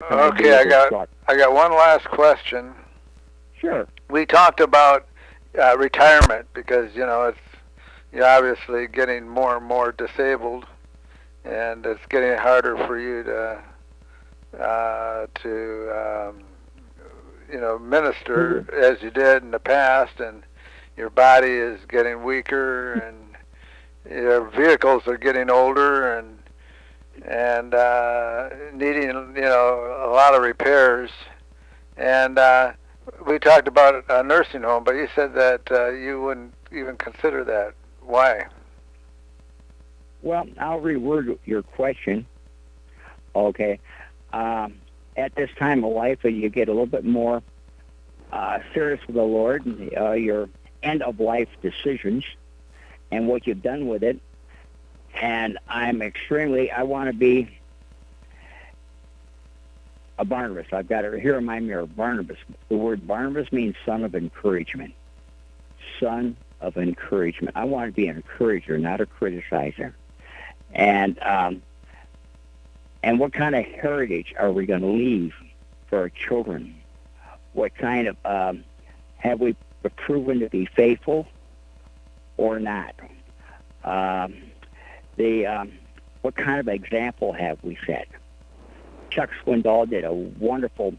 Can I be Okay, able to start? I got one last question. Sure. We talked about retirement because it's you're obviously getting more and more disabled, and it's getting harder for you to minister Mhm. as you did in the past, and your body is getting weaker, and your vehicles are getting older, and needing a lot of repairs. And we talked about a nursing home, but you said that you wouldn't even consider that. Why? Well, I'll reword your question. Okay. Um, at this time of life, you get a little bit more serious with the Lord, your end of life decisions, and what you've done with it. And I want to be a Barnabas. I've got it here in my mirror, Barnabas. The word Barnabas means son of encouragement. Son of encouragement. I want to be an encourager, not a criticizer. And what kind of heritage are we going to leave for our children? What kind of have we proven to be faithful or not? Um, the what kind of example have we set? Chuck Swindoll did a wonderful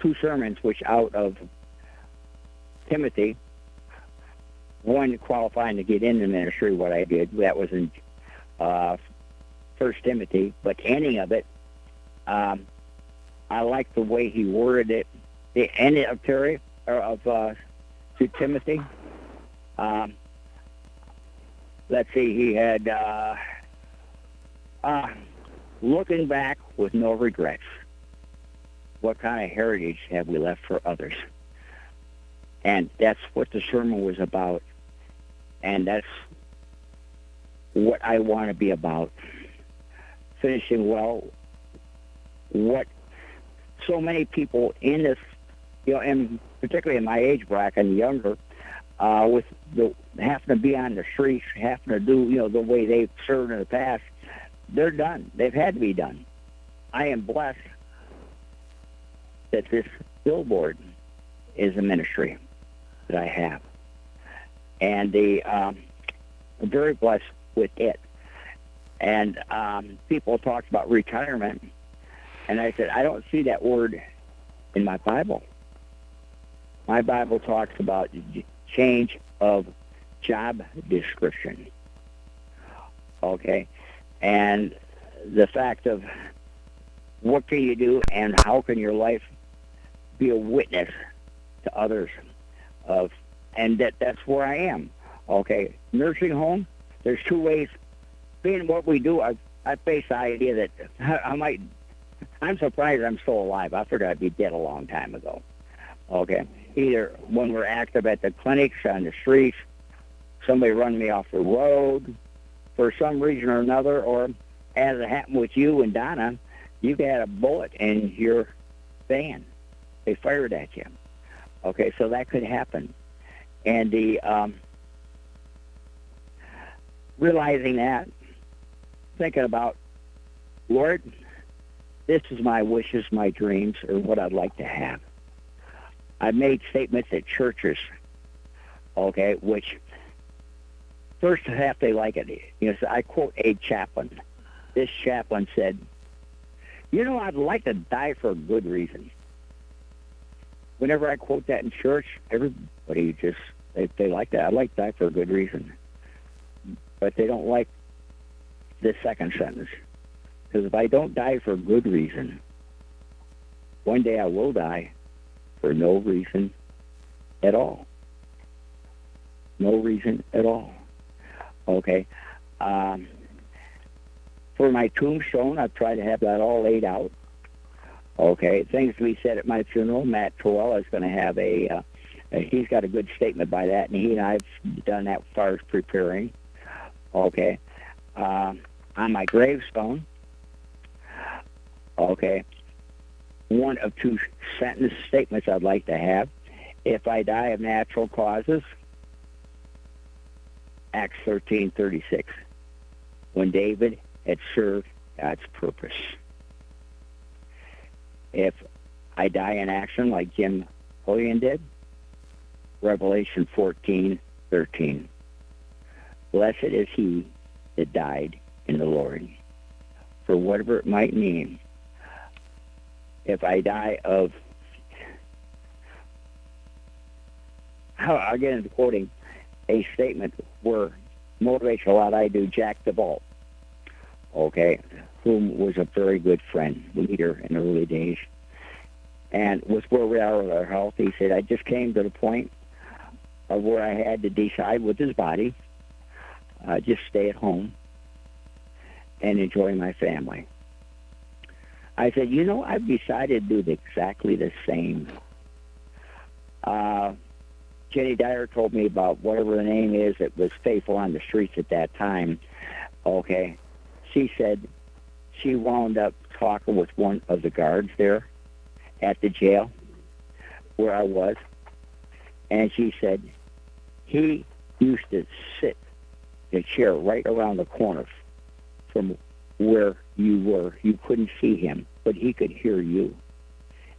two sermons, which out of Timothy, one qualifying to get into ministry, what I did, that was in First Timothy, but the ending of it, I like the way he worded it. The end of Terry, or of to Timothy. Um, let's see, he had looking back with no regrets. What kind of heritage have we left for others? And that's what the sermon was about. And that's what I want to be about. Finishing well. What so many people in this, and particularly in my age bracket and younger, with the having to be on the streets, having to do, the way they've served in the past, they're done. They've had to be done. I am blessed that this billboard is a ministry that I have. And I'm very blessed with it. And people talked about retirement, and I said, I don't see that word in my Bible. My Bible talks about change of job description. Okay? And the fact of what can you do and how can your life be a witness to others of, and that's where I am. Okay, nursing home, there's two ways. Being what we do, I face the idea that I'm surprised I'm still alive. I figured I'd be dead a long time ago. Okay, either when we're active at the clinics, on the streets, somebody run me off the road for some reason or another, or as it happened with you and Donna, you had a bullet in your van. They fired at you. Okay, so that could happen. And the realizing that, thinking about, Lord, this is my wishes, my dreams, or what I'd like to have. I've made statements at churches, okay, which first half they like it. So I quote a chaplain. This chaplain said, I'd like to die for a good reason. Whenever I quote that in church, everybody they like that. I like to die for a good reason. But they don't like the second sentence. Because if I don't die for a good reason, one day I will die for no reason at all. No reason at all. Okay. For my tombstone, I've tried to have that all laid out. Okay. Things to be said at my funeral. Matt Terrell is going to have he's got a good statement by that, and he and I've done that as far as preparing. Okay. On my gravestone, okay, one of two sentence statements I'd like to have. If I die of natural causes, Acts 13:36, when David had served God's purpose. If I die in action like Jim Holman did, Revelation 14:13. Blessed is he that died in the Lord. For whatever it might mean, if I die of, I'll get into quoting a statement where motivates a lot. I do Jack DeVault, okay, whom was a very good friend, leader in the early days. And with where we are with our health, he said, I just came to the point of where I had to decide with his body, just stay at home and enjoy my family. I said, I've decided to do exactly the same. Jenny Dyer told me about whatever the name is that was faithful on the streets at that time. Okay. She said she wound up talking with one of the guards there at the jail where I was. And she said he used to sit in a chair right around the corner from where you were. You couldn't see him, but he could hear you.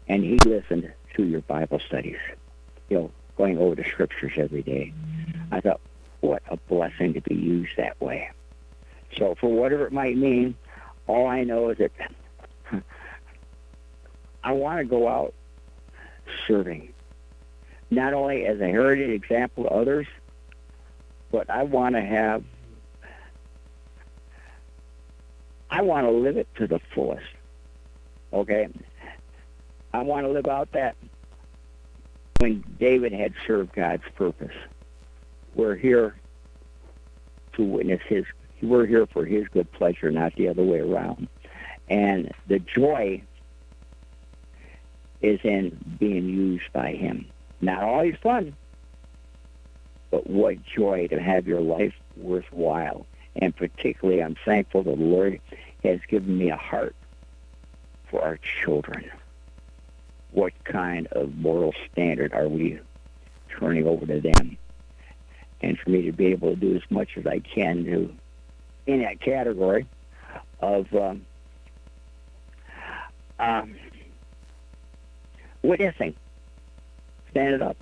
And he listened to your Bible studies, going over the scriptures every day. I thought, what a blessing to be used that way. So for whatever it might mean, all I know is that I want to go out serving, not only as a heritage example to others, but I want to live it to the fullest. Okay? I want to live out that when David had served God's purpose. We're here to witness we're here for his good pleasure, not the other way around. And the joy is in being used by him. Not always fun, but what joy to have your life worthwhile. And particularly, I'm thankful that the Lord has given me a heart for our children. What kind of moral standard are we turning over to them? And for me to be able to do as much as I can do in that category of witnessing, standing up,